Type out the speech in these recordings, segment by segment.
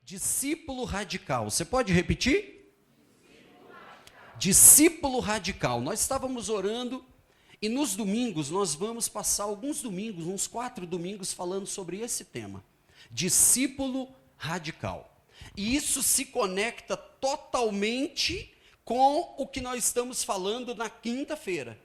Discípulo radical. Você pode repetir? Discípulo radical. Nós estávamos orando e nos domingos nós vamos passar alguns domingos, uns 4 domingos, falando sobre esse tema. Discípulo radical. E isso se conecta totalmente com o que nós estamos falando na quinta-feira.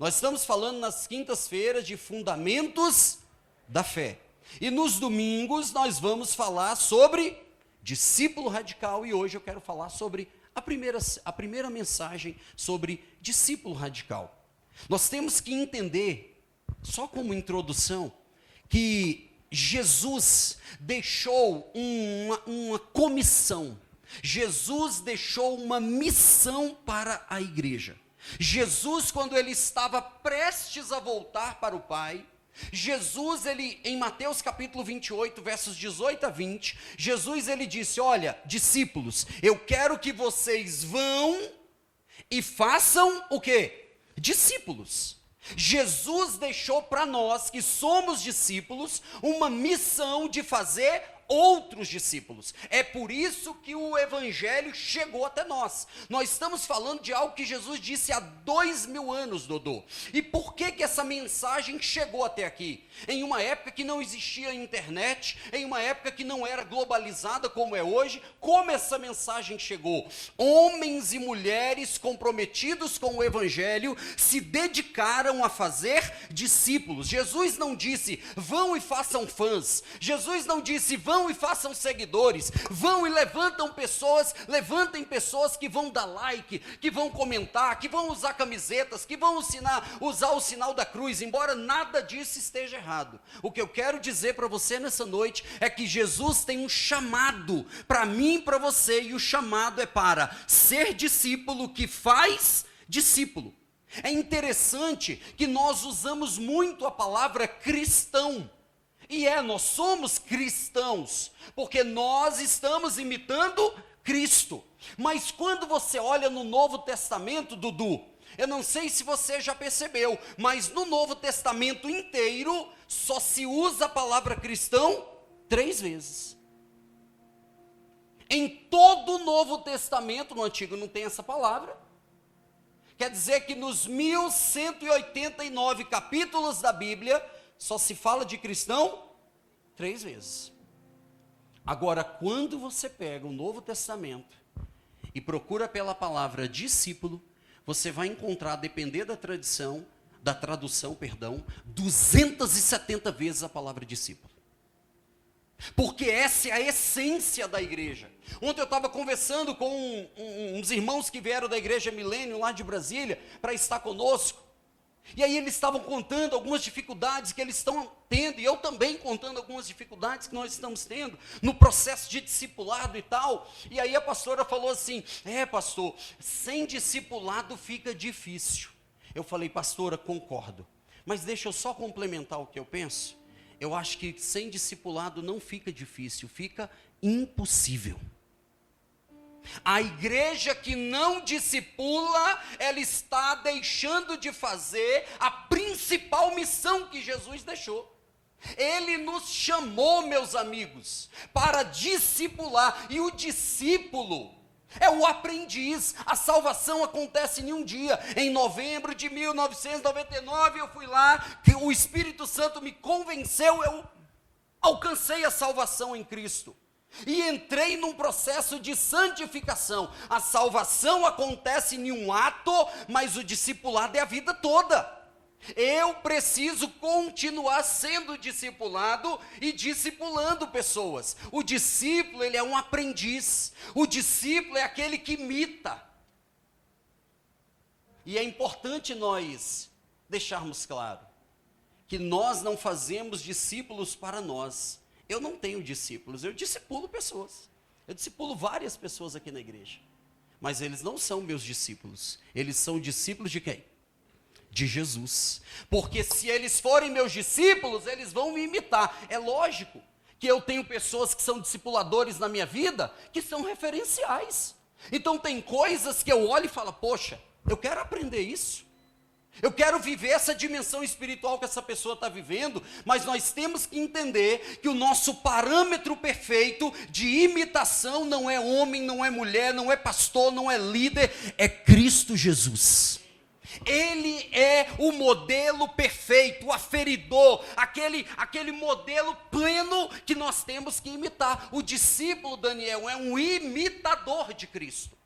Nós estamos falando nas quintas-feiras de fundamentos da fé. E nos domingos nós vamos falar sobre discípulo radical, e hoje eu quero falar sobre a primeira mensagem sobre discípulo radical. Nós temos que entender, só como introdução, que Jesus deixou uma comissão, Jesus deixou uma missão para a igreja. Jesus, quando ele estava prestes a voltar para o Pai, Jesus, em Mateus capítulo 28, versos 18 a 20, Jesus, ele disse: olha, discípulos, eu quero que vocês vão e façam o quê? Discípulos. Jesus deixou para nós, que somos discípulos, uma missão de fazer outros discípulos. É por isso que o evangelho chegou até nós. Nós estamos falando de algo que Jesus disse há 2000 anos, Dodô. E por que essa mensagem chegou até aqui? Em uma época que não existia internet, em uma época que não era globalizada como é hoje, como essa mensagem chegou? Homens e mulheres comprometidos com o evangelho se dedicaram a fazer discípulos. Jesus não disse, vão e façam fãs. Jesus não disse, vão e façam seguidores, vão e levantem pessoas que vão dar like, que vão comentar, que vão usar camisetas, que vão usar o sinal da cruz, embora nada disso esteja errado. O que eu quero dizer para você nessa noite é que Jesus tem um chamado para mim e para você, e o chamado é para ser discípulo que faz discípulo. É interessante que nós usamos muito a palavra cristão. E nós somos cristãos, porque nós estamos imitando Cristo. Mas quando você olha no Novo Testamento, Dudu, eu não sei se você já percebeu, mas no Novo Testamento inteiro, só se usa a palavra cristão 3 vezes. Em todo o Novo Testamento, no Antigo não tem essa palavra. Quer dizer que nos 1189 capítulos da Bíblia, só se fala de cristão 3 vezes. Agora, quando você pega o Novo Testamento e procura pela palavra discípulo, você vai encontrar, a depender da tradução, 270 vezes a palavra discípulo. Porque essa é a essência da igreja. Ontem eu estava conversando com uns irmãos que vieram da igreja Milênio, lá de Brasília, para estar conosco. E aí eles estavam contando algumas dificuldades que eles estão tendo, e eu também contando algumas dificuldades que nós estamos tendo no processo de discipulado e tal. E aí a pastora falou assim, pastor, sem discipulado fica difícil. Eu falei, pastora, concordo, mas deixa eu só complementar o que eu penso. Eu acho que sem discipulado não fica difícil, fica impossível. A igreja que não discipula, ela está deixando de fazer a principal missão que Jesus deixou. Ele nos chamou, meus amigos, para discipular, e o discípulo é o aprendiz. A salvação acontece em um dia. Em novembro de 1999, eu fui lá, que o Espírito Santo me convenceu, eu alcancei a salvação em Cristo. E entrei num processo de santificação. A salvação acontece em um ato, mas o discipulado é a vida toda. Eu preciso continuar sendo discipulado e discipulando pessoas. O discípulo, ele é um aprendiz. O discípulo é aquele que imita. E é importante nós deixarmos claro que nós não fazemos discípulos para nós. Eu não tenho discípulos, eu discipulo pessoas. Eu discipulo várias pessoas aqui na igreja. Mas eles não são meus discípulos. Eles são discípulos de quem? De Jesus. Porque se eles forem meus discípulos, eles vão me imitar. É lógico que eu tenho pessoas que são discipuladores na minha vida, que são referenciais. Então tem coisas que eu olho e falo, poxa, eu quero aprender isso. Eu quero viver essa dimensão espiritual que essa pessoa está vivendo, mas nós temos que entender que o nosso parâmetro perfeito de imitação não é homem, não é mulher, não é pastor, não é líder, é Cristo Jesus. Ele é o modelo perfeito, o aferidor, aquele modelo pleno que nós temos que imitar. O discípulo Daniel é um imitador de Cristo.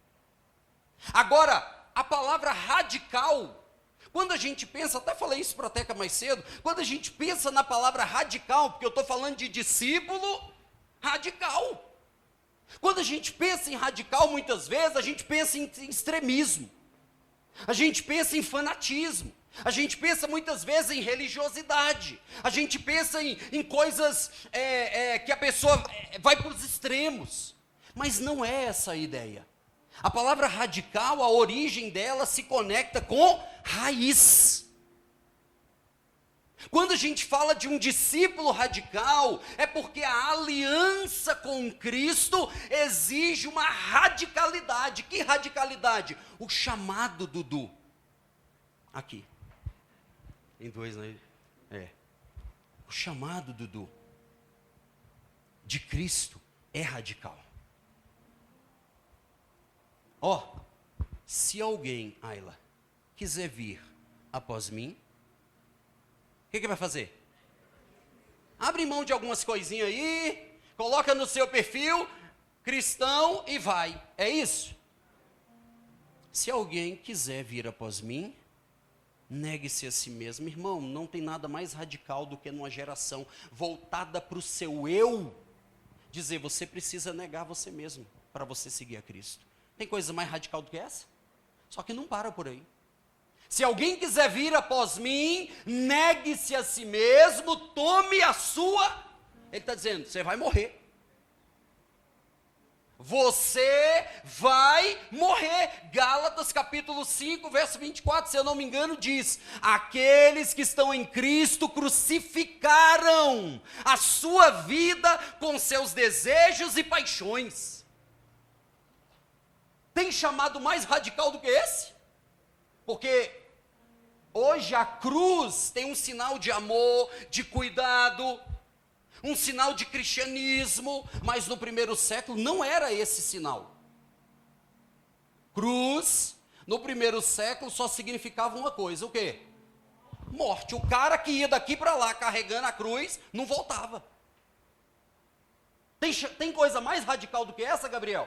Agora, a palavra radical, quando a gente pensa, até falei isso para a Teca mais cedo, quando a gente pensa na palavra radical, porque eu estou falando de discípulo radical. Quando a gente pensa em radical, muitas vezes, a gente pensa em extremismo. A gente pensa em fanatismo. A gente pensa muitas vezes em religiosidade. A gente pensa em coisas que a pessoa vai para os extremos. Mas não é essa a ideia. A palavra radical, a origem dela se conecta com raiz. Quando a gente fala de um discípulo radical, é porque a aliança com Cristo exige uma radicalidade. Que radicalidade? O chamado Dudu. Aqui. Tem dois, né? O chamado Dudu de Cristo é radical. Se alguém, Ayla, quiser vir após mim, o que vai fazer? Abre mão de algumas coisinhas aí, coloca no seu perfil, cristão, e vai. É isso? Se alguém quiser vir após mim, negue-se a si mesmo. Irmão, não tem nada mais radical do que numa geração voltada para o seu eu, dizer, você precisa negar você mesmo para você seguir a Cristo. Tem coisa mais radical do que essa? Só que não para por aí. Se alguém quiser vir após mim, negue-se a si mesmo, tome a sua... Ele está dizendo, você vai morrer. Você vai morrer. Gálatas capítulo 5, verso 24, se eu não me engano, diz: aqueles que estão em Cristo crucificaram a sua vida com seus desejos e paixões. Tem chamado mais radical do que esse? Porque hoje a cruz tem um sinal de amor, de cuidado, um sinal de cristianismo, mas no primeiro século não era esse sinal. Cruz, no primeiro século, só significava uma coisa, o quê? Morte. O cara que ia daqui para lá carregando a cruz, não voltava. Tem coisa mais radical do que essa, Gabriel?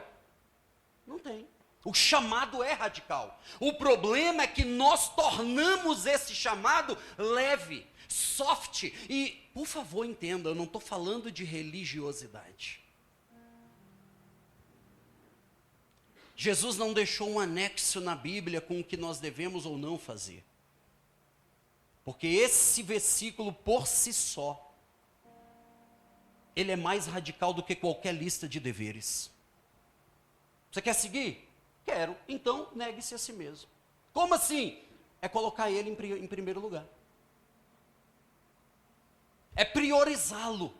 Não tem. O chamado é radical. O problema é que nós tornamos esse chamado leve, soft. E, por favor, entenda, eu não estou falando de religiosidade. Jesus não deixou um anexo na Bíblia com o que nós devemos ou não fazer. Porque esse versículo, por si só, ele é mais radical do que qualquer lista de deveres. Você quer seguir? Quero, então negue-se a si mesmo. Como assim? É colocar ele em primeiro lugar. É priorizá-lo.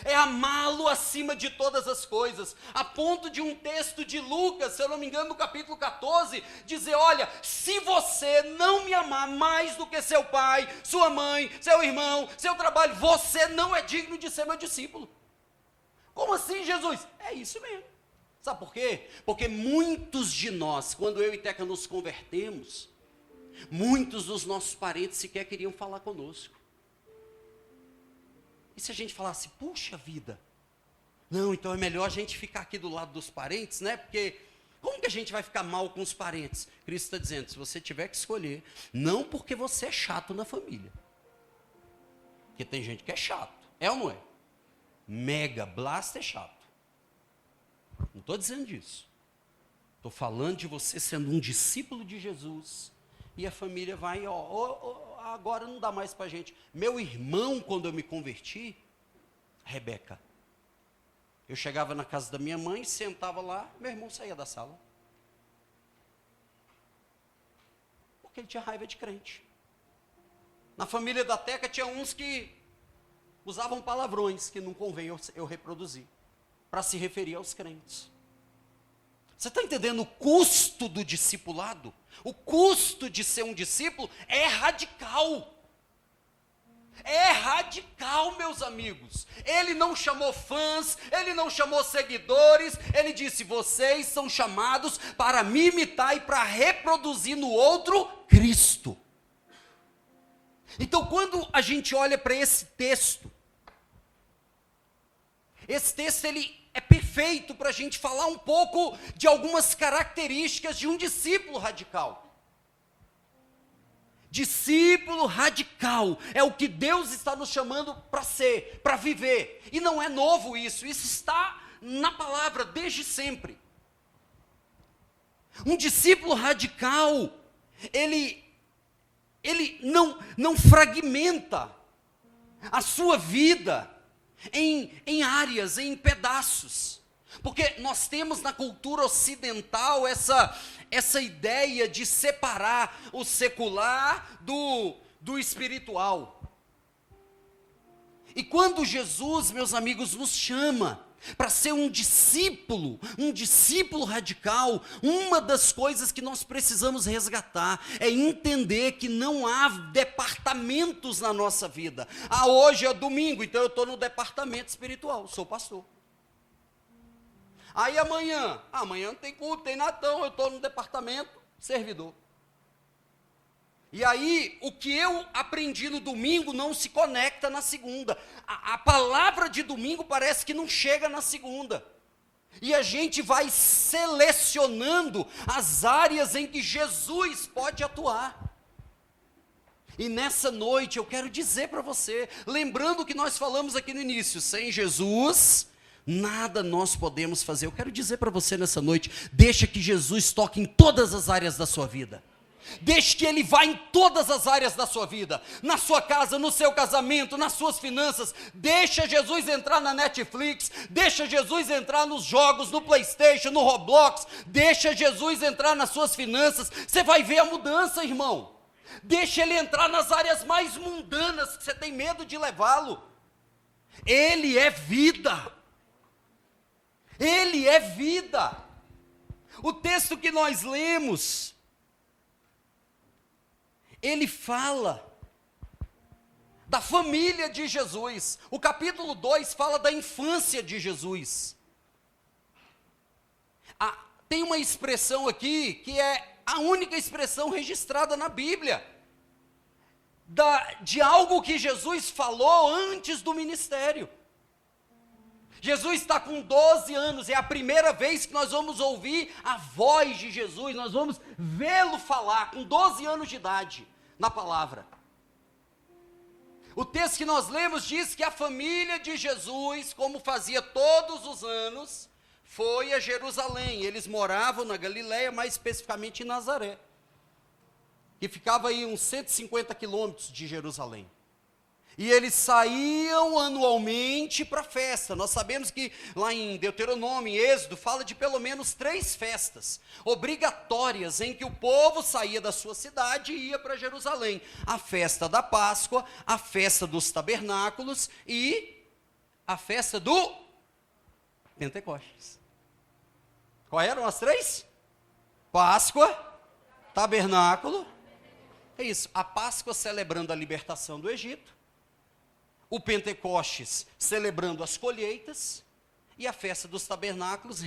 É amá-lo acima de todas as coisas. A ponto de um texto de Lucas, se eu não me engano, no capítulo 14, dizer, olha, se você não me amar mais do que seu pai, sua mãe, seu irmão, seu trabalho, você não é digno de ser meu discípulo. Como assim, Jesus? É isso mesmo. Sabe por quê? Porque muitos de nós, quando eu e Teca nos convertemos, muitos dos nossos parentes sequer queriam falar conosco. E se a gente falasse, puxa vida, não, então é melhor a gente ficar aqui do lado dos parentes, né? Porque como que a gente vai ficar mal com os parentes? Cristo está dizendo, se você tiver que escolher, não porque você é chato na família. Porque tem gente que é chato, é ou não é? Mega blaster é chato. Não estou dizendo disso. Estou falando de você sendo um discípulo de Jesus. E a família vai, agora não dá mais para a gente. Meu irmão, quando eu me converti, Rebeca, eu chegava na casa da minha mãe, sentava lá, meu irmão saía da sala. Porque ele tinha raiva de crente. Na família da Teca tinha uns que usavam palavrões que não convém eu reproduzir, para se referir aos crentes. Você está entendendo o custo do discipulado? O custo de ser um discípulo é radical. É radical, meus amigos. Ele não chamou fãs, ele não chamou seguidores, ele disse: vocês são chamados para me imitar e para reproduzir no outro Cristo. Então, quando a gente olha para esse texto ele é perfeito para a gente falar um pouco de algumas características de um discípulo radical. Discípulo radical é o que Deus está nos chamando para ser, para viver. E não é novo isso está na palavra desde sempre. Um discípulo radical, ele não fragmenta a sua vida em áreas, em pedaços. Porque nós temos na cultura ocidental essa ideia de separar o secular do espiritual. E quando Jesus, meus amigos, nos chama para ser um discípulo radical, uma das coisas que nós precisamos resgatar é entender que não há departamentos na nossa vida. Hoje é domingo, então eu estou no departamento espiritual, sou pastor. Aí amanhã não tem culto, tem Natão, eu estou no departamento servidor. E aí, o que eu aprendi no domingo não se conecta na segunda. A palavra de domingo parece que não chega na segunda. E a gente vai selecionando as áreas em que Jesus pode atuar. E nessa noite eu quero dizer para você, lembrando o que nós falamos aqui no início, sem Jesus nada nós podemos fazer. Eu quero dizer para você nessa noite, deixa que Jesus toque em todas as áreas da sua vida. Deixe que Ele vá em todas as áreas da sua vida, na sua casa, no seu casamento, nas suas finanças. Deixa Jesus entrar na Netflix, deixa Jesus entrar nos jogos, no PlayStation, no Roblox, deixa Jesus entrar nas suas finanças, você vai ver a mudança, irmão. Deixa Ele entrar nas áreas mais mundanas, que você tem medo de levá-lo. Ele é vida. Ele é vida. O texto que nós lemos, ele fala da família de Jesus. O capítulo 2 fala da infância de Jesus. Tem uma expressão aqui que é a única expressão registrada na Bíblia de algo que Jesus falou antes do ministério. Jesus está com 12 anos, é a primeira vez que nós vamos ouvir a voz de Jesus, nós vamos vê-lo falar com 12 anos de idade na palavra. O texto que nós lemos diz que a família de Jesus, como fazia todos os anos, foi a Jerusalém. Eles moravam na Galileia, mais especificamente em Nazaré, que ficava aí uns 150 quilômetros de Jerusalém. E eles saíam anualmente para a festa. Nós sabemos que lá em Deuteronômio, em Êxodo, fala de pelo menos 3 festas obrigatórias em que o povo saía da sua cidade e ia para Jerusalém. A festa da Páscoa, a festa dos tabernáculos e a festa do Pentecostes. Quais eram as 3? Páscoa, tabernáculo. É isso, a Páscoa celebrando a libertação do Egito. O Pentecostes celebrando as colheitas, e a festa dos tabernáculos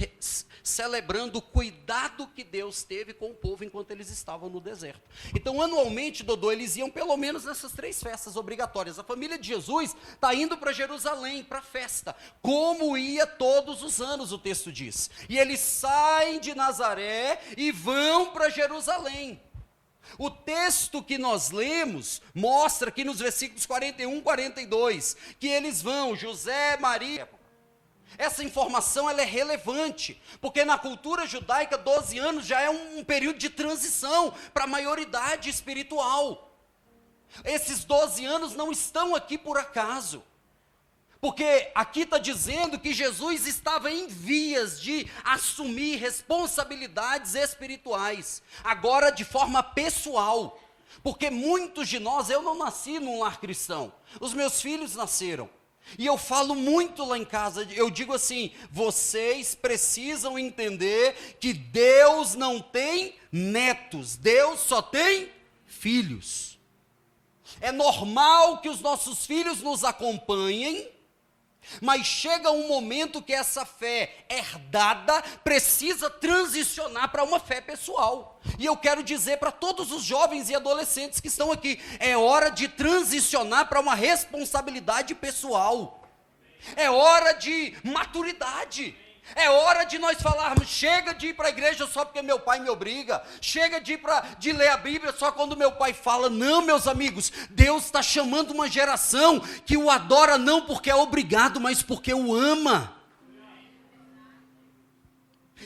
celebrando o cuidado que Deus teve com o povo enquanto eles estavam no deserto. Então, anualmente, Dodô, eles iam pelo menos nessas 3 festas obrigatórias. A família de Jesus está indo para Jerusalém, para a festa, como ia todos os anos, o texto diz. E eles saem de Nazaré e vão para Jerusalém. O texto que nós lemos mostra aqui nos versículos 41 e 42, que eles vão, José, Maria. Essa informação ela é relevante, porque na cultura judaica 12 anos já é um período de transição para a maioridade espiritual. Esses 12 anos não estão aqui por acaso. Porque aqui está dizendo que Jesus estava em vias de assumir responsabilidades espirituais, agora de forma pessoal. Porque muitos de nós, eu não nasci num lar cristão, os meus filhos nasceram. E eu falo muito lá em casa, eu digo assim: vocês precisam entender que Deus não tem netos, Deus só tem filhos. É normal que os nossos filhos nos acompanhem, mas chega um momento que essa fé herdada precisa transicionar para uma fé pessoal. E eu quero dizer para todos os jovens e adolescentes que estão aqui: é hora de transicionar para uma responsabilidade pessoal. É hora de maturidade. É hora de nós falarmos: chega de ir para a igreja só porque meu pai me obriga, chega de ler a Bíblia só quando meu pai fala. Não, meus amigos, Deus está chamando uma geração que o adora não porque é obrigado, mas porque o ama.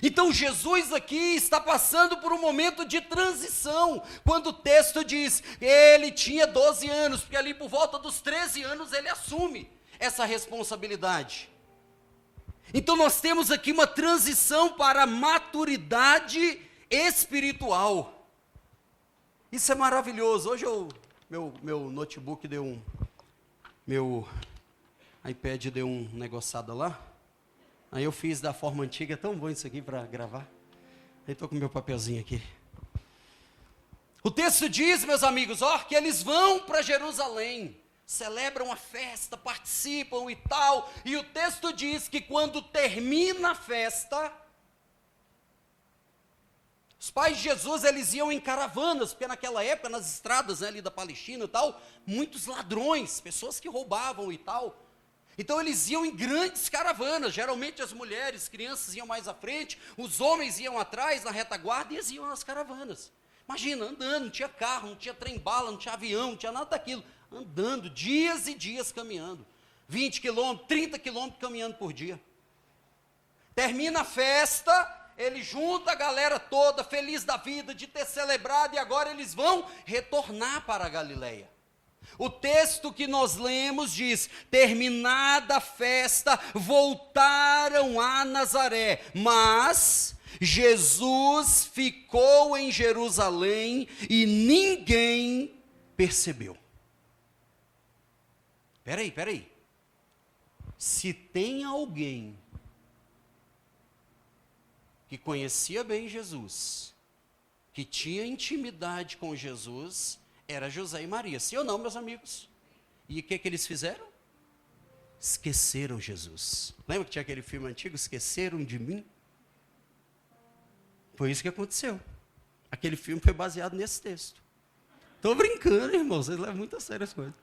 Então Jesus aqui está passando por um momento de transição, quando o texto diz, ele tinha 12 anos, porque ali por volta dos 13 anos ele assume essa responsabilidade. Então nós temos aqui uma transição para a maturidade espiritual. Isso é maravilhoso. Hoje meu notebook deu meu iPad deu um negoçada lá. Aí eu fiz da forma antiga, é tão bom isso aqui para gravar. Aí estou com meu papelzinho aqui. O texto diz, meus amigos, que eles vão para Jerusalém. Celebram a festa, participam e tal, e o texto diz que quando termina a festa, os pais de Jesus, eles iam em caravanas, porque naquela época, nas estradas, né, ali da Palestina e tal, muitos ladrões, pessoas que roubavam e tal, então eles iam em grandes caravanas, geralmente as mulheres, crianças iam mais à frente, os homens iam atrás, na retaguarda, e eles iam nas caravanas. Imagina, andando, não tinha carro, não tinha trem-bala, não tinha avião, não tinha nada daquilo, andando, dias e dias caminhando, 20 quilômetros, 30 quilômetros caminhando por dia. Termina a festa, ele junta a galera toda, feliz da vida, de ter celebrado, e agora eles vão retornar para a Galileia. O texto que nós lemos diz, terminada a festa, voltaram a Nazaré, mas Jesus ficou em Jerusalém e ninguém percebeu. Peraí. Se tem alguém que conhecia bem Jesus, que tinha intimidade com Jesus, era José e Maria. Sim ou não, meus amigos? E o que eles fizeram? Esqueceram Jesus. Lembra que tinha aquele filme antigo, Esqueceram de Mim? Foi isso que aconteceu. Aquele filme foi baseado nesse texto. Estou brincando, irmãos, vocês levam muito a sério as coisas.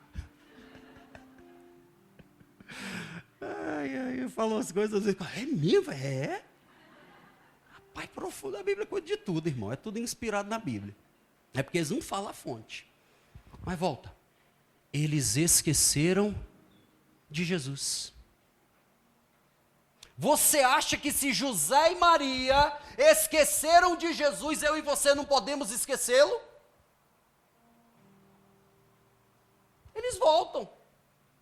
Ai, falou as coisas, é mesmo? É? Rapaz, profundo, a Bíblia é coisa de tudo, irmão, é tudo inspirado na Bíblia. É porque eles não falam a fonte. Mas volta, eles esqueceram de Jesus. Você acha que se José e Maria esqueceram de Jesus, eu e você não podemos esquecê-lo? Eles voltam,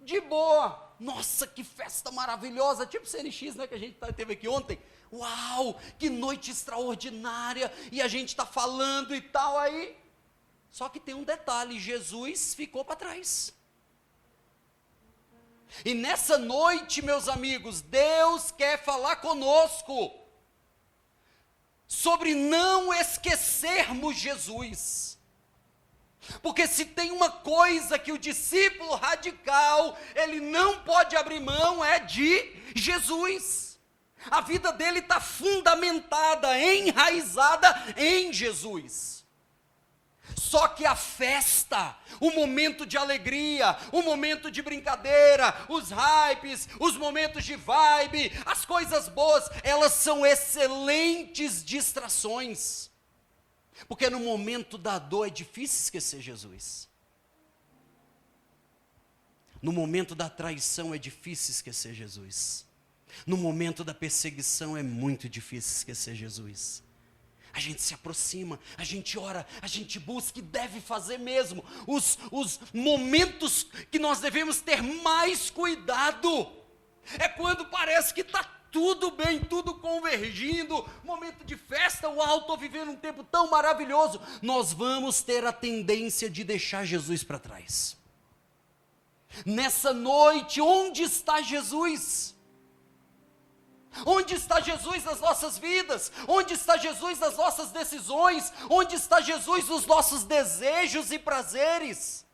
de boa. Nossa, que festa maravilhosa, tipo CNX, né, que a gente teve aqui ontem. Uau, que noite extraordinária, e a gente está falando e tal aí. Só que tem um detalhe, Jesus ficou para trás. E nessa noite, meus amigos, Deus quer falar conosco sobre não esquecermos Jesus. Porque se tem uma coisa que o discípulo radical, ele não pode abrir mão, é de Jesus. A vida dele está fundamentada, enraizada em Jesus. Só que a festa, o momento de alegria, o momento de brincadeira, os hypes, os momentos de vibe, as coisas boas, elas são excelentes distrações. Porque no momento da dor é difícil esquecer Jesus. No momento da traição é difícil esquecer Jesus. No momento da perseguição é muito difícil esquecer Jesus. A gente se aproxima, a gente ora, a gente busca e deve fazer mesmo. Os momentos que nós devemos ter mais cuidado é quando parece que está tudo bem, tudo convergindo, momento de festa, uau, estou vivendo um tempo tão maravilhoso. Nós vamos ter a tendência de deixar Jesus para trás. Nessa noite, onde está Jesus? Onde está Jesus nas nossas vidas? Onde está Jesus nas nossas decisões? Onde está Jesus nos nossos desejos e prazeres?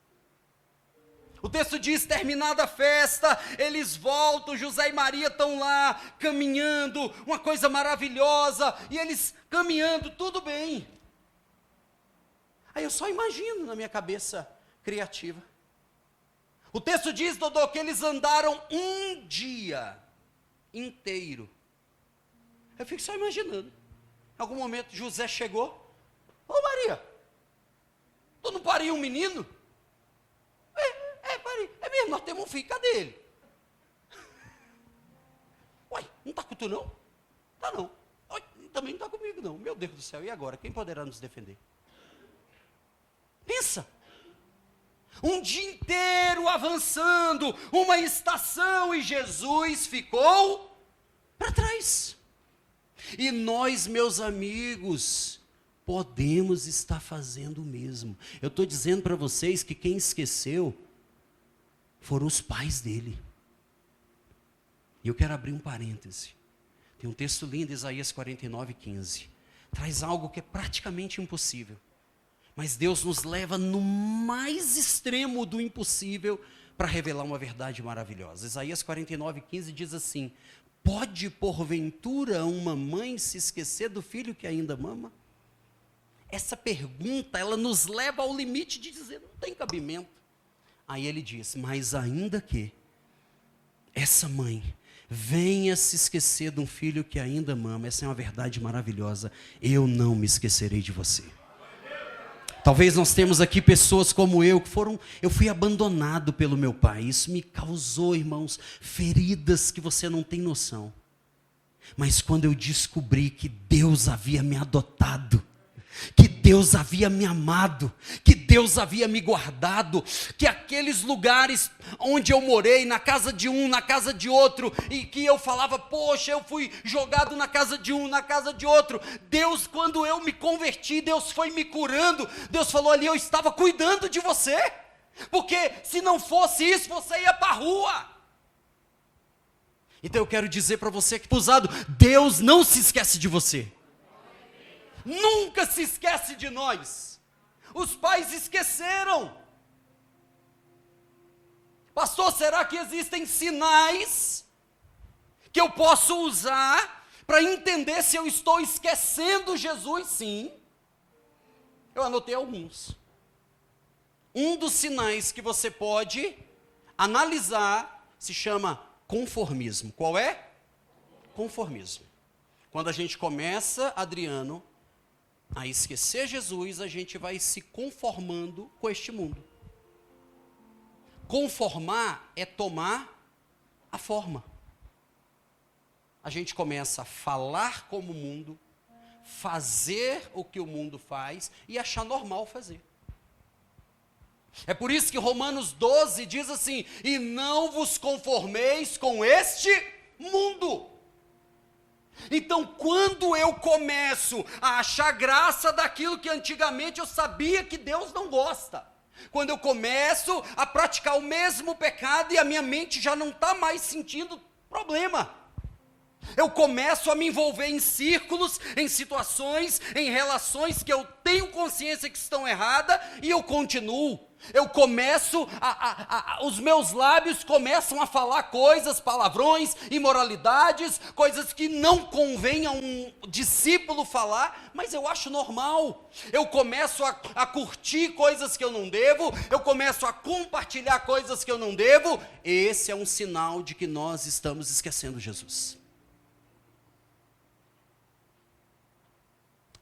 O texto diz, terminada a festa, eles voltam, José e Maria estão lá, caminhando, uma coisa maravilhosa, e eles caminhando, tudo bem. Aí eu só imagino na minha cabeça criativa. O texto diz, Dodô, que eles andaram um dia inteiro. Eu fico só imaginando. Em algum momento José chegou. Ô Maria, tu não pariu um menino? Parei. É mesmo, nós temos um filho, cadê ele? Uai, não está com tu não? Tá não. Uai, também não está comigo não. Meu Deus do céu, e agora? Quem poderá nos defender? Pensa. Um dia inteiro avançando, uma estação, e Jesus ficou para trás. E nós, meus amigos, podemos estar fazendo o mesmo. Eu estou dizendo para vocês que quem esqueceu foram os pais dele. E eu quero abrir um parêntese. Tem um texto lindo, Isaías 49:15. Traz algo que é praticamente impossível. Mas Deus nos leva no mais extremo do impossível para revelar uma verdade maravilhosa. Isaías 49:15 diz assim: pode porventura uma mãe se esquecer do filho que ainda mama? Essa pergunta, ela nos leva ao limite de dizer, não tem cabimento. Aí ele diz, mas ainda que essa mãe venha se esquecer de um filho que ainda mama, essa é uma verdade maravilhosa, eu não me esquecerei de você. Talvez nós temos aqui pessoas como eu, eu fui abandonado pelo meu pai, isso me causou, irmãos, feridas que você não tem noção. Mas quando eu descobri que Deus havia me adotado, que Deus havia me amado, que Deus havia me guardado, que aqueles lugares onde eu morei, na casa de um, na casa de outro, e que eu falava, poxa, eu fui jogado na casa de um, na casa de outro, Deus, quando eu me converti, Deus foi me curando, Deus falou ali, eu estava cuidando de você, porque se não fosse isso, você ia para a rua. Então eu quero dizer para você que, usado, Deus não se esquece de você. Nunca se esquece de nós. Os pais esqueceram. Pastor, será que existem sinais que eu posso usar para entender se eu estou esquecendo Jesus? Sim. Eu anotei alguns. Um dos sinais que você pode analisar se chama conformismo. Qual é? Conformismo. Quando a gente começa, Adriano, a esquecer Jesus, a gente vai se conformando com este mundo. Conformar é tomar a forma. A gente começa a falar como o mundo, fazer o que o mundo faz e achar normal fazer. É por isso que Romanos 12 diz assim, e não vos conformeis com este mundo. Então, quando eu começo a achar graça daquilo que antigamente eu sabia que Deus não gosta, quando eu começo a praticar o mesmo pecado e a minha mente já não está mais sentindo problema, eu começo a me envolver em círculos, em situações, em relações que eu tenho consciência que estão erradas e eu continuo. Eu começo, os meus lábios começam a falar coisas, palavrões, imoralidades, coisas que não convém a um discípulo falar, mas eu acho normal. Eu começo a curtir coisas que eu não devo, eu começo a compartilhar coisas que eu não devo. Esse é um sinal de que nós estamos esquecendo Jesus.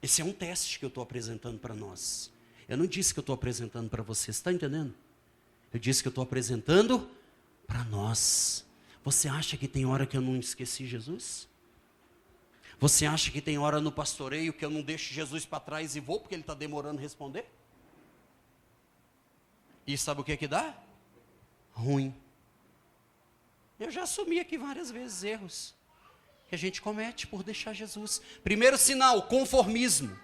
Esse é um teste que eu estou apresentando para nós. Eu não disse que eu estou apresentando para você, está entendendo? Eu disse que eu estou apresentando para nós. Você acha que tem hora que eu não esqueci Jesus? Você acha que tem hora no pastoreio que eu não deixo Jesus para trás e vou porque ele está demorando a responder? E sabe o que dá? Ruim. Eu já assumi aqui várias vezes erros que a gente comete por deixar Jesus. Primeiro sinal, conformismo.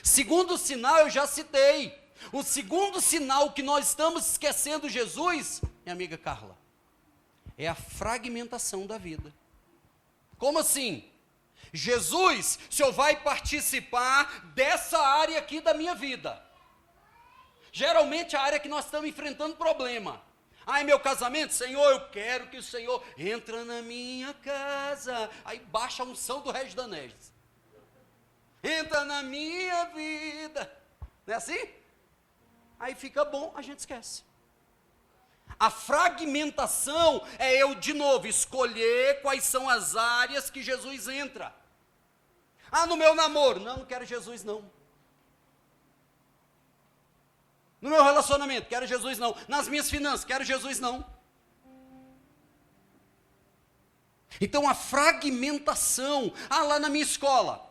Segundo sinal, eu já citei. O segundo sinal que nós estamos esquecendo Jesus minha amiga Carla? É a fragmentação da vida. Como assim? Jesus, o Senhor vai participar dessa área aqui da minha vida. Geralmente a área que nós estamos enfrentando problema. Ai, meu casamento, Senhor, eu quero que o Senhor entre na minha casa. Aí baixa a unção do Regis Danés. Entra na minha vida. Não é assim? Aí fica bom, a gente esquece. A fragmentação é eu, de novo, escolher quais são as áreas que Jesus entra. Ah, no meu namoro, não quero Jesus não. No meu relacionamento, quero Jesus não. Nas minhas finanças, quero Jesus não. Então a fragmentação, lá na minha escola,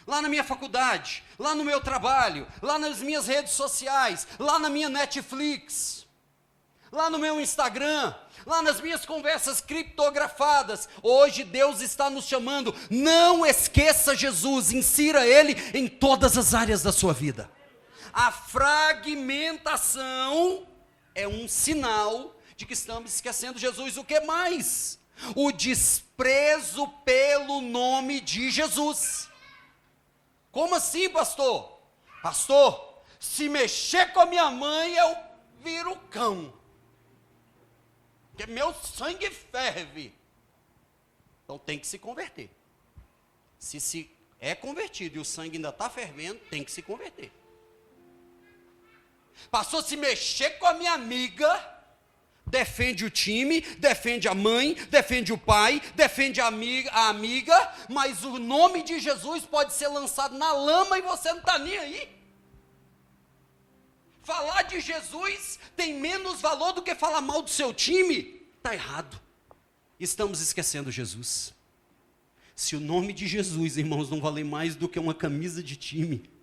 lá na minha faculdade, lá no meu trabalho, lá nas minhas redes sociais, lá na minha Netflix, lá no meu Instagram, lá nas minhas conversas criptografadas. Hoje Deus está nos chamando, não esqueça Jesus, insira Ele em todas as áreas da sua vida. A fragmentação é um sinal de que estamos esquecendo Jesus. O que mais? O desprezo pelo nome de Jesus. Como assim, pastor? Pastor, se mexer com a minha mãe, eu viro cão. Porque meu sangue ferve. Então tem que se converter. Se é convertido e o sangue ainda está fervendo, tem que se converter. Pastor, se mexer com a minha amiga, defende o time, defende a mãe, defende o pai, defende a amiga, mas o nome de Jesus pode ser lançado na lama e você não está nem aí. Falar de Jesus tem menos valor do que falar mal do seu time? Está errado. Estamos esquecendo Jesus. Se o nome de Jesus, irmãos, não valer mais do que uma camisa de time,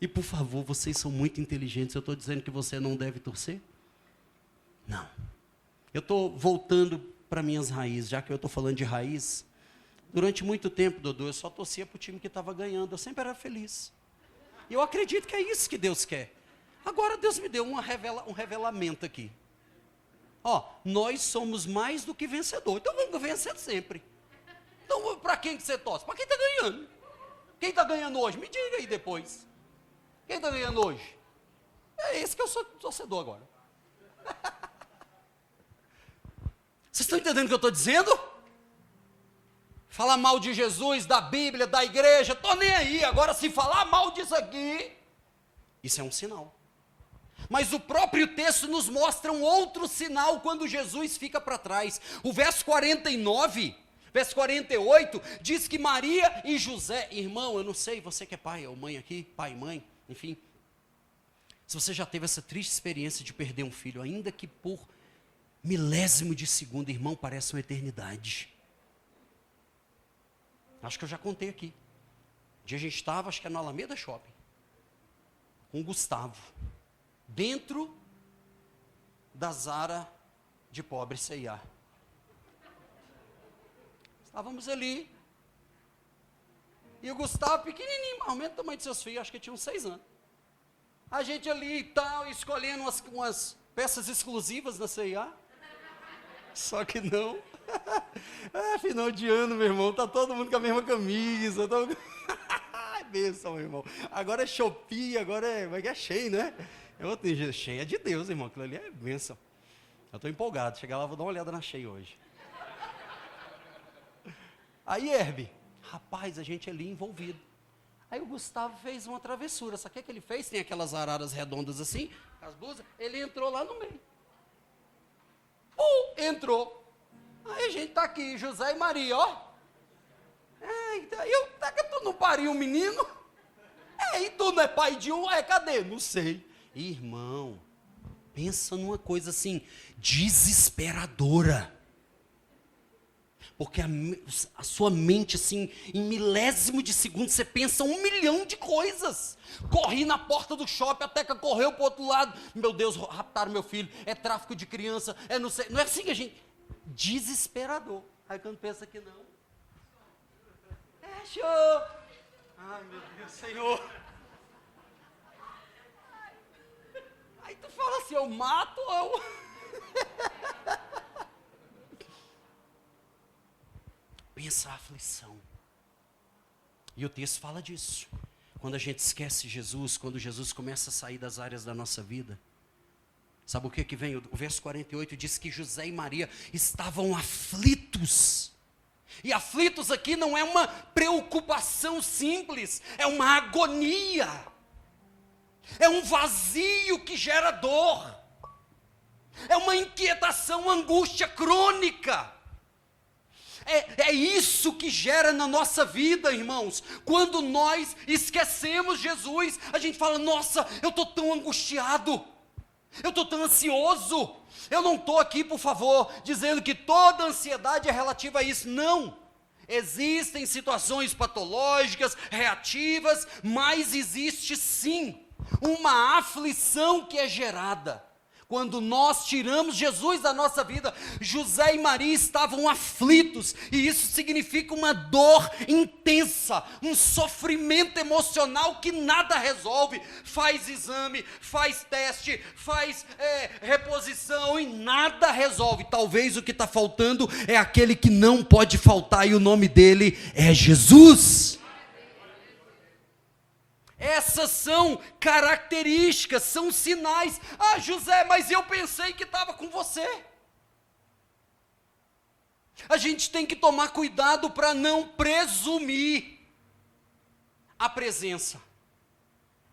e por favor, vocês são muito inteligentes, eu estou dizendo que você não deve torcer? Não. Eu estou voltando para minhas raízes, já que eu estou falando de raiz. Durante muito tempo, Dodô, eu só torcia para o time que estava ganhando, eu sempre era feliz. E eu acredito que é isso que Deus quer. Agora Deus me deu um revelamento aqui. Nós somos mais do que vencedor, então vamos vencer sempre. Então para quem que você torce? Para quem está ganhando. Quem está ganhando hoje? Me diga aí depois. Quem está ganhando hoje? É esse que eu sou torcedor agora. Vocês estão entendendo o que eu estou dizendo? Falar mal de Jesus, da Bíblia, da igreja, estou nem aí. Agora, se falar mal disso aqui, isso é um sinal. Mas o próprio texto nos mostra um outro sinal quando Jesus fica para trás. O verso 49, verso 48, diz que Maria e José, irmão, eu não sei, você que é pai ou mãe aqui, pai e mãe, enfim, se você já teve essa triste experiência de perder um filho, ainda que por milésimo de segundo, irmão, parece uma eternidade. Acho que eu já contei aqui. Um dia a gente estava, acho que é no Alameda Shopping, com o Gustavo, dentro da Zara de pobre C&A. Estávamos ali, e o Gustavo, pequenininho, mais ou menos o tamanho de seus filhos, acho que tinha uns 6 anos. A gente ali e tal, escolhendo umas peças exclusivas da C&A. Só que não. Final de ano, meu irmão, tá todo mundo com a mesma camisa. Bênção, meu irmão. Agora é Shopee, agora é Shein, né? Shein é de Deus, irmão, aquilo ali é bênção. Eu estou empolgado, chegar lá, vou dar uma olhada na Shein hoje. Aí, Herbie, rapaz, a gente ali envolvido. Aí o Gustavo fez uma travessura, sabe o que ele fez? Tem aquelas araras redondas assim, as blusas, ele entrou lá no meio. Entrou. Aí a gente tá aqui, José e Maria, ó. Que tu não pariu um menino? E tu não é pai de um? Cadê? Não sei. Irmão, pensa numa coisa assim, desesperadora. Porque a sua mente, assim, em milésimo de segundo, você pensa 1 milhão de coisas. Corri na porta do shopping, a Teca correu para o outro lado. Meu Deus, raptaram meu filho, é tráfico de criança, não sei. Não é assim que a gente... Desesperador. Aí quando pensa que não... show! Ai, meu Deus, Senhor. Aí tu fala assim, eu mato ou... imensa aflição. E o texto fala disso. Quando a gente esquece Jesus, quando Jesus começa a sair das áreas da nossa vida. Sabe o que vem? O verso 48 diz que José e Maria estavam aflitos. E aflitos aqui não é uma preocupação simples, é uma agonia. É um vazio que gera dor. É uma inquietação, angústia crônica. É isso que gera na nossa vida, irmãos. Quando nós esquecemos Jesus, a gente fala, nossa, eu estou tão angustiado, eu estou tão ansioso. Eu não estou aqui, por favor, dizendo que toda ansiedade é relativa a isso, não. Existem situações patológicas, reativas, mas existe sim uma aflição que é gerada. Quando nós tiramos Jesus da nossa vida, José e Maria estavam aflitos, e isso significa uma dor intensa, um sofrimento emocional que nada resolve. Faz exame, faz teste, faz reposição e nada resolve. Talvez o que está faltando é aquele que não pode faltar, e o nome dele é Jesus. Essas são características, são sinais. Ah, José, mas eu pensei que estava com você. A gente tem que tomar cuidado para não presumir a presença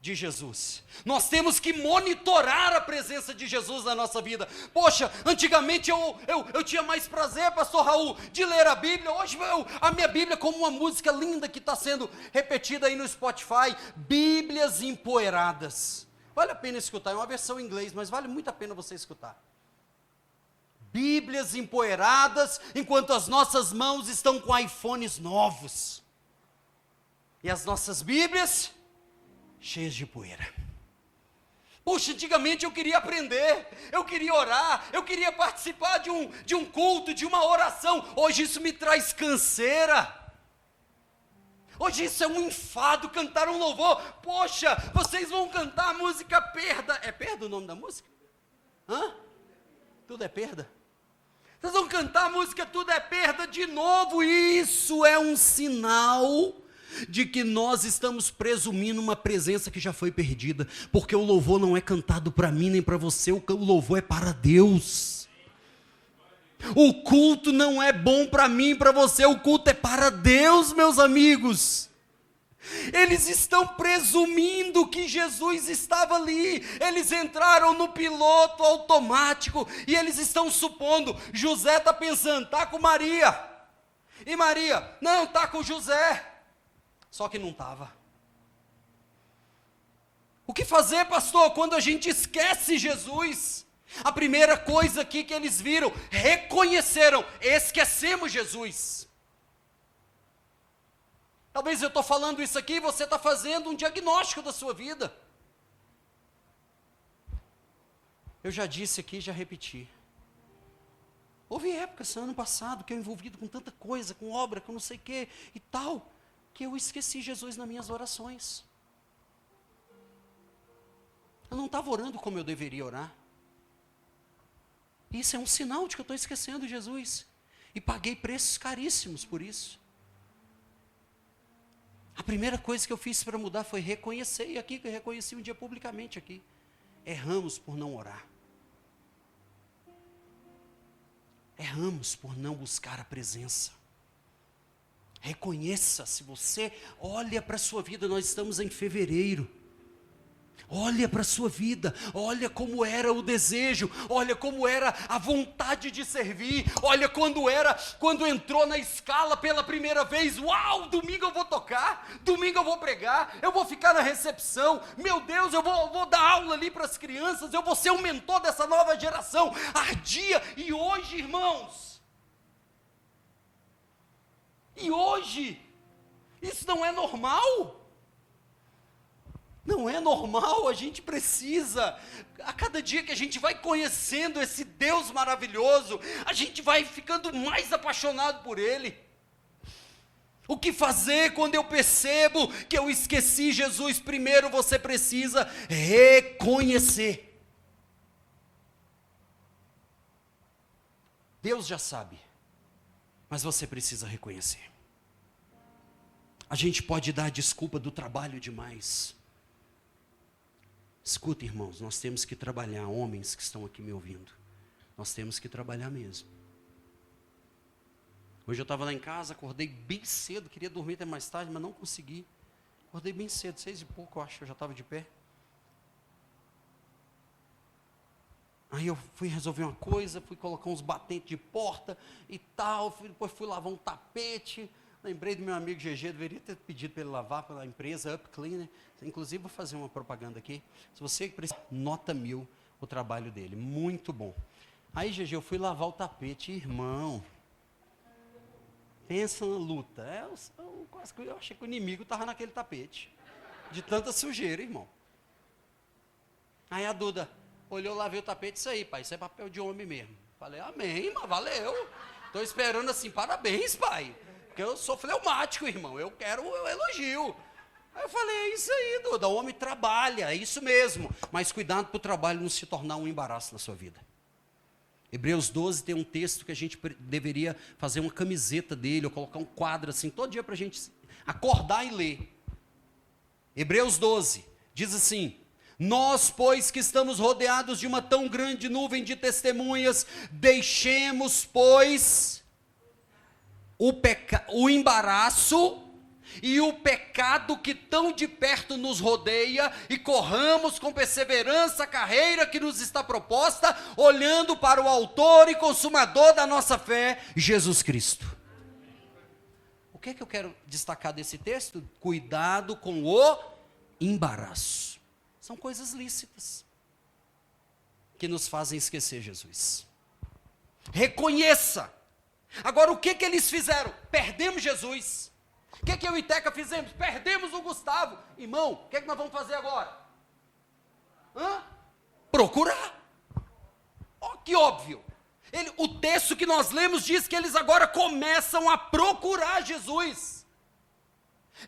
de Jesus. Nós temos que monitorar a presença de Jesus na nossa vida. Poxa, antigamente eu tinha mais prazer, pastor Raul, de ler a Bíblia. Hoje a minha Bíblia, como uma música linda que está sendo repetida aí no Spotify, Bíblias empoeiradas. Vale a pena escutar, é uma versão em inglês, mas vale muito a pena você escutar. Bíblias empoeiradas, enquanto as nossas mãos estão com iPhones novos. E as nossas Bíblias cheias de poeira. Puxa, antigamente eu queria aprender, eu queria orar, eu queria participar de um culto, de uma oração. Hoje isso me traz canseira. Hoje isso é um enfado, cantar um louvor. Poxa, vocês vão cantar a música Perda. É Perda o nome da música? Hã? Tudo é perda? Vocês vão cantar a música Tudo é Perda de novo. Isso é um sinal de que nós estamos presumindo uma presença que já foi perdida, porque o louvor não é cantado para mim nem para você, o louvor é para Deus. O culto não é bom para mim, para você, o culto é para Deus, meus amigos. Eles estão presumindo que Jesus estava ali, eles entraram no piloto automático, e eles estão supondo, José está pensando, está com Maria, e Maria, não, está com José. Só que não estava. O que fazer, pastor, quando a gente esquece Jesus? A primeira coisa aqui que eles viram, reconheceram, esquecemos Jesus. Talvez eu estou falando isso aqui e você está fazendo um diagnóstico da sua vida. Eu já disse aqui, já repeti. Houve épocas, ano passado, que eu envolvido com tanta coisa, com obra, com não sei o que e tal, que eu esqueci Jesus nas minhas orações. Eu não estava orando como eu deveria orar. Isso é um sinal de que eu estou esquecendo Jesus. E paguei preços caríssimos por isso. A primeira coisa que eu fiz para mudar foi reconhecer, e aqui que eu reconheci um dia publicamente aqui. Erramos por não orar. Erramos por não buscar a presença. Reconheça, se você olha para a sua vida, nós estamos em fevereiro. Olha para a sua vida, olha como era o desejo, olha como era a vontade de servir, olha quando entrou na escala pela primeira vez, uau, domingo eu vou tocar, domingo eu vou pregar, eu vou ficar na recepção, meu Deus, eu vou dar aula ali para as crianças, eu vou ser um mentor dessa nova geração, ardia, e hoje, irmãos, isso não é normal. Não é normal, a gente precisa, a cada dia que a gente vai conhecendo esse Deus maravilhoso, a gente vai ficando mais apaixonado por Ele. O que fazer quando eu percebo que eu esqueci Jesus? Primeiro você precisa reconhecer. Deus já sabe, Mas você precisa reconhecer. A gente pode dar a desculpa do trabalho demais. Escuta, irmãos, nós temos que trabalhar, homens que estão aqui me ouvindo. Nós temos que trabalhar mesmo. Hoje eu estava lá em casa, acordei bem cedo, queria dormir até mais tarde, mas não consegui. Acordei bem cedo, 6h pouco, eu acho, eu já estava de pé. Aí eu fui resolver uma coisa, fui colocar uns batentes de porta e tal, depois fui lavar um tapete. Lembrei do meu amigo GG, deveria ter pedido para ele lavar pela empresa Up Cleaner. Inclusive, vou fazer uma propaganda aqui. Se você precisa, nota 1000 o trabalho dele, muito bom. Aí, GG, eu fui lavar o tapete, irmão. Pensa na luta. Eu achei que o inimigo estava naquele tapete. De tanta sujeira, irmão. Aí a Duda olhou lá, viu o tapete, isso aí, pai, isso é papel de homem mesmo. Falei, amém, mas valeu. Estou esperando assim, parabéns, pai. Porque eu sou fleumático, irmão, eu quero um elogio. Aí eu falei, é isso aí, Duda, o homem trabalha, é isso mesmo. Mas cuidado para o trabalho não se tornar um embaraço na sua vida. Hebreus 12 tem um texto que a gente deveria fazer uma camiseta dele, ou colocar um quadro assim, todo dia para a gente acordar e ler. Hebreus 12 diz assim: nós, pois, que estamos rodeados de uma tão grande nuvem de testemunhas, deixemos, pois, o embaraço e o pecado que tão de perto nos rodeia, e corramos com perseverança a carreira que nos está proposta, olhando para o autor e consumador da nossa fé, Jesus Cristo. O que é que eu quero destacar desse texto? Cuidado com o embaraço. São coisas lícitas que nos fazem esquecer Jesus. Reconheça. Agora, o que eles fizeram? Perdemos Jesus. O que eu e Teca fizemos? Perdemos o Gustavo. Irmão, o que nós vamos fazer agora? Procurar. Ó, que óbvio. O texto que nós lemos diz que eles agora começam a procurar Jesus.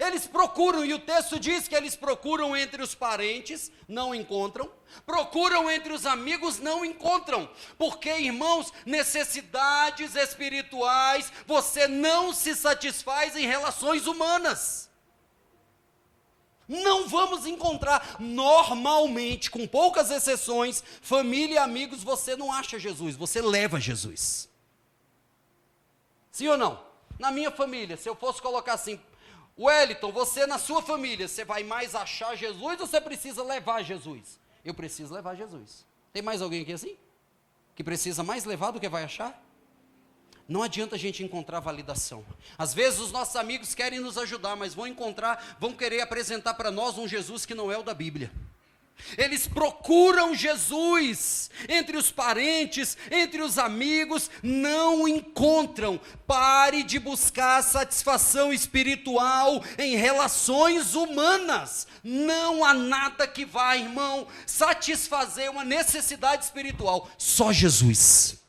Eles procuram, e o texto diz que eles procuram entre os parentes, não encontram. Procuram entre os amigos, não encontram. Porque, irmãos, necessidades espirituais, você não se satisfaz em relações humanas. Não vamos encontrar, normalmente, com poucas exceções, família e amigos, você não acha Jesus, você leva Jesus. Sim ou não? Na minha família, se eu fosse colocar assim, Wellington, você na sua família, você vai mais achar Jesus ou você precisa levar Jesus? Eu preciso levar Jesus. Tem mais alguém aqui assim? Que precisa mais levar do que vai achar? Não adianta a gente encontrar validação. Às vezes os nossos amigos querem nos ajudar, mas vão querer apresentar para nós um Jesus que não é o da Bíblia. Eles procuram Jesus entre os parentes, entre os amigos, não encontram. Pare de buscar satisfação espiritual em relações humanas. Não há nada que vá, irmão, satisfazer uma necessidade espiritual. Só Jesus.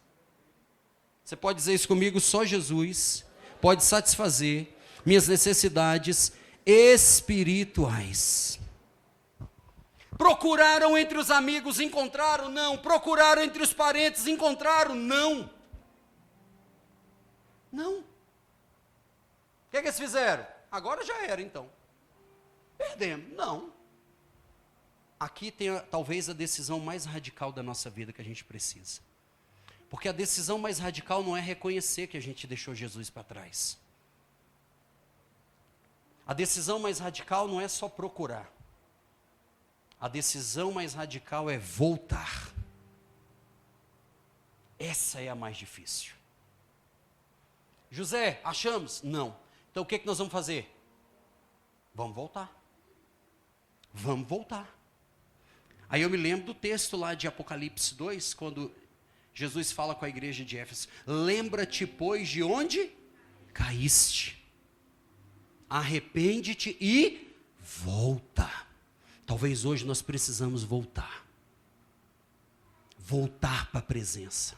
Você pode dizer isso comigo? Só Jesus pode satisfazer minhas necessidades espirituais. Procuraram entre os amigos, encontraram? Não. Procuraram entre os parentes, encontraram? Não. Não. O que eles fizeram? Agora já era, então. Perdemos. Não. Aqui tem talvez a decisão mais radical da nossa vida que a gente precisa. Porque a decisão mais radical não é reconhecer que a gente deixou Jesus para trás. A decisão mais radical não é só procurar. A decisão mais radical é voltar. Essa é a mais difícil. José, achamos? Não. Então o que nós vamos fazer? Vamos voltar. Vamos voltar. Aí eu me lembro do texto lá de Apocalipse 2, quando Jesus fala com a igreja de Éfeso: lembra-te, pois, de onde caíste. Arrepende-te e volta. Talvez hoje nós precisamos voltar. Voltar para a presença.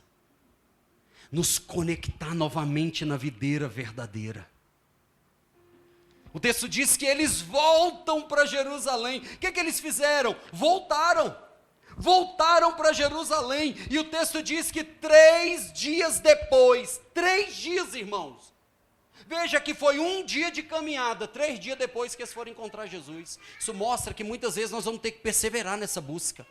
Nos conectar novamente na videira verdadeira. O texto diz que eles voltam para Jerusalém. O que eles fizeram? Voltaram. voltaram para Jerusalém, e o texto diz que 3 dias depois, 3 dias, irmãos, veja que foi um dia de caminhada, 3 dias depois que eles foram encontrar Jesus. Isso mostra que muitas vezes nós vamos ter que perseverar nessa busca.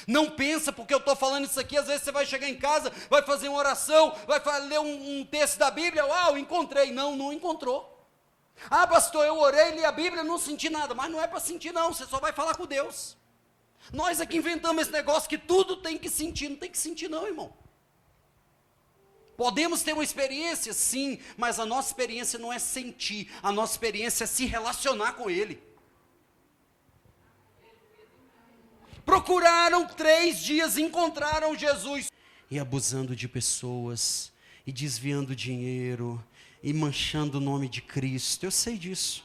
Não pensa porque eu estou falando isso aqui, às vezes você vai chegar em casa, vai fazer uma oração, vai ler um texto da Bíblia, uau, encontrei. Não encontrou. Ah, pastor, eu orei, li a Bíblia, não senti nada, mas não é para sentir não, você só vai falar com Deus. Nós aqui inventamos esse negócio que tudo tem que sentir, não tem que sentir não, irmão. Podemos ter uma experiência, sim, mas a nossa experiência não é sentir, a nossa experiência é se relacionar com Ele. Procuraram 3 dias, encontraram Jesus. E abusando de pessoas, e desviando dinheiro, e manchando o nome de Cristo. Eu sei disso.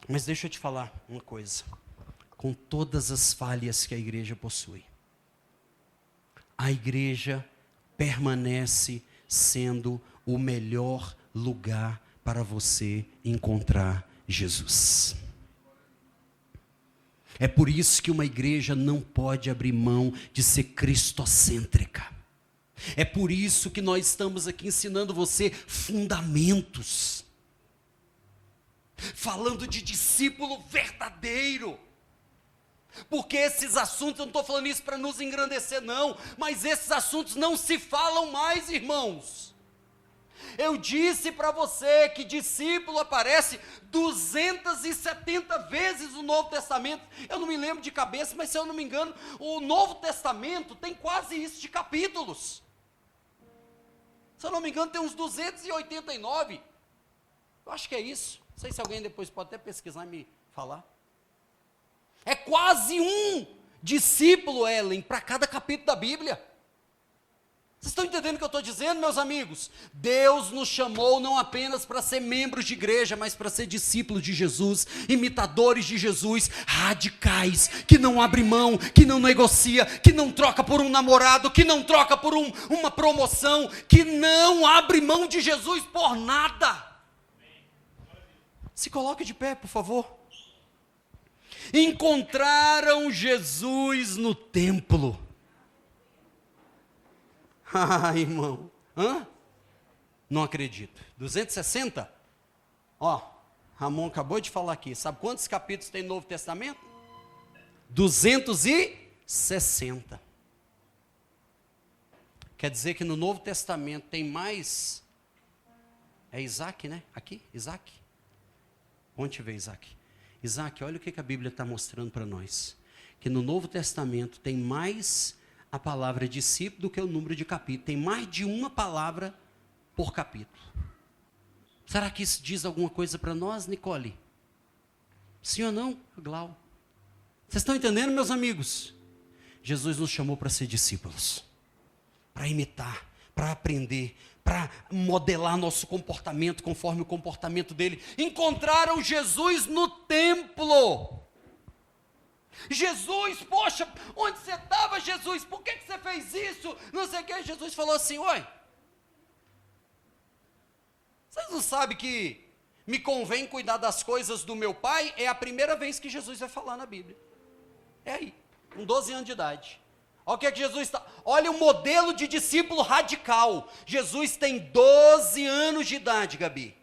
Mas deixa eu te falar uma coisa. Com todas as falhas que a igreja possui, a igreja permanece sendo o melhor lugar para você encontrar Jesus. É por isso que uma igreja não pode abrir mão de ser cristocêntrica. É por isso que nós estamos aqui ensinando você fundamentos. Falando de discípulo verdadeiro. Porque esses assuntos, eu não estou falando isso para nos engrandecer não, mas esses assuntos não se falam mais, irmãos. Eu disse para você que discípulo aparece 270 vezes no Novo Testamento. Eu não me lembro de cabeça, mas se eu não me engano, o Novo Testamento tem quase isso de capítulos. Se eu não me engano, tem uns 289. Eu acho que é isso. Não sei se alguém depois pode até pesquisar e me falar. É quase um discípulo, Ellen, para cada capítulo da Bíblia. Vocês estão entendendo o que eu estou dizendo, meus amigos? Deus nos chamou não apenas para ser membros de igreja, mas para ser discípulos de Jesus, imitadores de Jesus, radicais, que não abrem mão, que não negocia, que não troca por um namorado, que não troca por uma promoção, que não abre mão de Jesus por nada. Se coloque de pé, por favor. Encontraram Jesus no templo. Ah, irmão. Não acredito. 260? Ó, Ramon acabou de falar aqui. Sabe quantos capítulos tem no Novo Testamento? 260. Quer dizer que no Novo Testamento tem mais... É Isaac, né? Aqui, Isaac. Onde vê Isaac? Isaac, olha o que a Bíblia está mostrando para nós. Que no Novo Testamento tem mais a palavra discípulo do que o número de capítulos. Tem mais de uma palavra por capítulo. Será que isso diz alguma coisa para nós, Nicole? Sim ou não, Glau? Vocês estão entendendo, meus amigos? Jesus nos chamou para ser discípulos. Para imitar, para aprender, para modelar nosso comportamento conforme o comportamento dele. Encontraram Jesus no templo. Jesus, poxa, onde você estava, Jesus? Por que você fez isso? Não sei o que. Jesus falou assim, oi, vocês não sabem que me convém cuidar das coisas do meu pai? É a primeira vez que Jesus vai falar na Bíblia. É aí, com 12 anos de idade. Olha o que é que Jesus está... Olha o modelo de discípulo radical. Jesus tem 12 anos de idade, Gabi.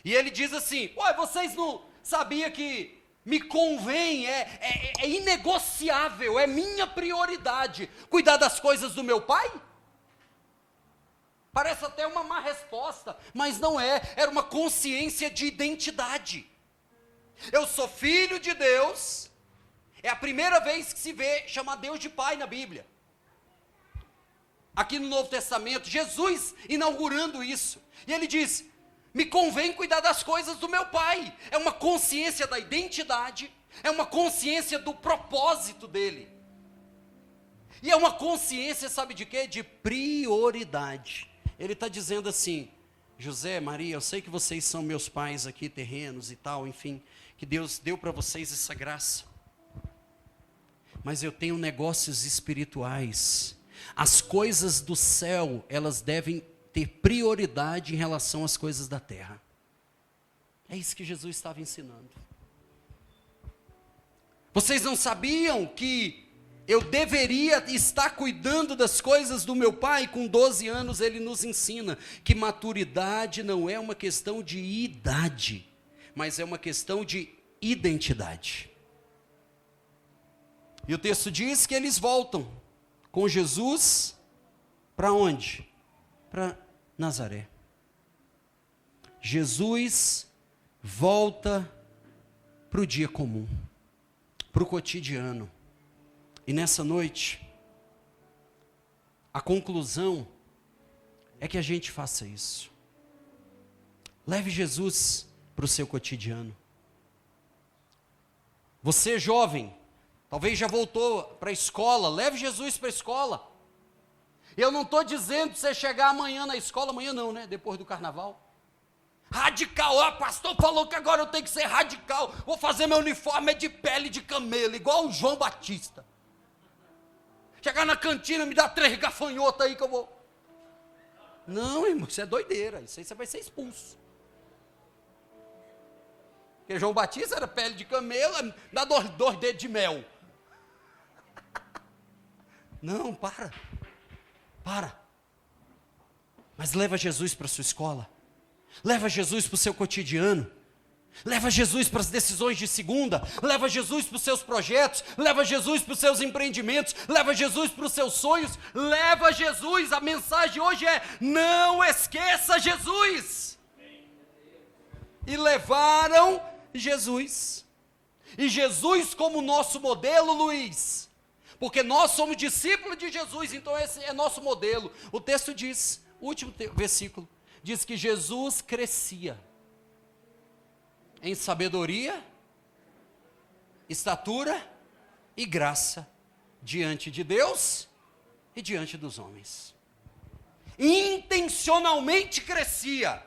E ele diz assim, ué, vocês não sabiam que me convém, é inegociável, é minha prioridade cuidar das coisas do meu pai? Parece até uma má resposta, mas não é. Era uma consciência de identidade. Eu sou filho de Deus... É a primeira vez que se vê chamar Deus de Pai na Bíblia. Aqui no Novo Testamento, Jesus inaugurando isso. E ele diz, me convém cuidar das coisas do meu Pai. É uma consciência da identidade, é uma consciência do propósito dele. E é uma consciência, sabe de quê? De prioridade. Ele está dizendo assim, José, Maria, eu sei que vocês são meus pais aqui, terrenos e tal, enfim, que Deus deu para vocês essa graça. Mas eu tenho negócios espirituais. As coisas do céu, elas devem ter prioridade em relação às coisas da terra. É isso que Jesus estava ensinando. Vocês não sabiam que Eu deveria estar cuidando das coisas do meu pai. Com 12 anos ele nos ensina que maturidade não é uma questão de idade, mas é uma questão de identidade. E o texto diz que eles voltam com Jesus para onde? Para Nazaré. Jesus volta para o dia comum, para o cotidiano. E nessa noite, a conclusão é que a gente faça isso. Leve Jesus para o seu cotidiano. Você, jovem, talvez já voltou para a escola, leve Jesus para a escola. Eu não estou dizendo para você chegar amanhã na escola, amanhã não, né? Depois do carnaval. Radical, pastor falou que agora eu tenho que ser radical, vou fazer meu uniforme de pele de camelo, igual o João Batista. Chegar na cantina, me dá 3 gafanhotos aí que eu vou. Não, irmão, isso é doideira, isso aí você vai ser expulso. Porque João Batista era pele de camelo, dá 2 dedos de mel. Não, para. Mas leva Jesus para a sua escola. Leva Jesus para o seu cotidiano. Leva Jesus para as decisões de segunda. Leva Jesus para os seus projetos. Leva Jesus para os seus empreendimentos. Leva Jesus para os seus sonhos. Leva Jesus. A mensagem hoje é: não esqueça Jesus. E levaram Jesus. E Jesus como nosso modelo, Luiz. Porque nós somos discípulos de Jesus, então esse é nosso modelo. O texto diz, o último versículo, diz que Jesus crescia em sabedoria, estatura e graça diante de Deus e diante dos homens. Intencionalmente crescia.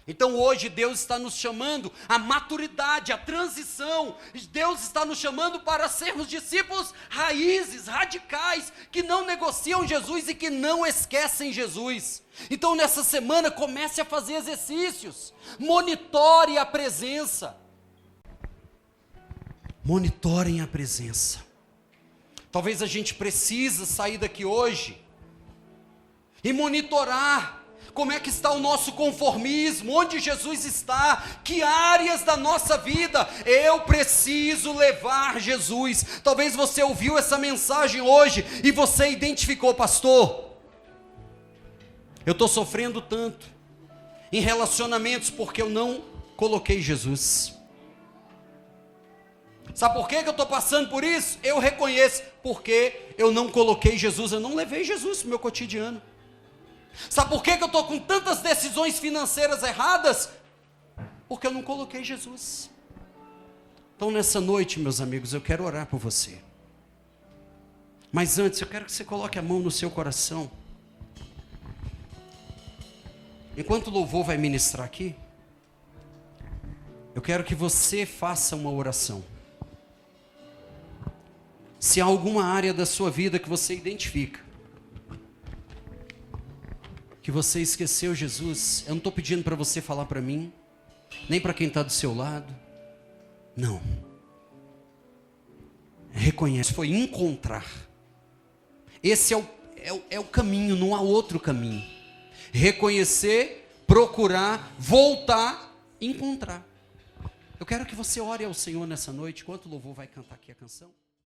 Então hoje Deus está nos chamando à maturidade, à transição. Deus está nos chamando para sermos discípulos raízes, radicais, que não negociam Jesus e que não esquecem Jesus. Então nessa semana comece a fazer exercícios, monitore a presença. Monitorem a presença. Talvez a gente precise sair daqui hoje e monitorar como é que está o nosso conformismo, onde Jesus está, que áreas da nossa vida eu preciso levar Jesus. Talvez você ouviu essa mensagem hoje e você identificou, pastor, eu estou sofrendo tanto em relacionamentos porque eu não coloquei Jesus. Sabe por que eu estou passando por isso? Eu reconheço, porque eu não coloquei Jesus, eu não levei Jesus para o meu cotidiano. Sabe por que eu estou com tantas decisões financeiras erradas? Porque eu não coloquei Jesus. Então nessa noite, meus amigos, eu quero orar por você. Mas antes, eu quero que você coloque a mão no seu coração. Enquanto o louvor vai ministrar aqui, eu quero que você faça uma oração. Se há alguma área da sua vida que você identifica, que você esqueceu Jesus, eu não estou pedindo para você falar para mim, nem para quem está do seu lado, não. Reconhece, foi encontrar. Esse é o caminho, não há outro caminho. Reconhecer, procurar, voltar, encontrar. Eu quero que você ore ao Senhor nessa noite, enquanto o louvor vai cantar aqui a canção.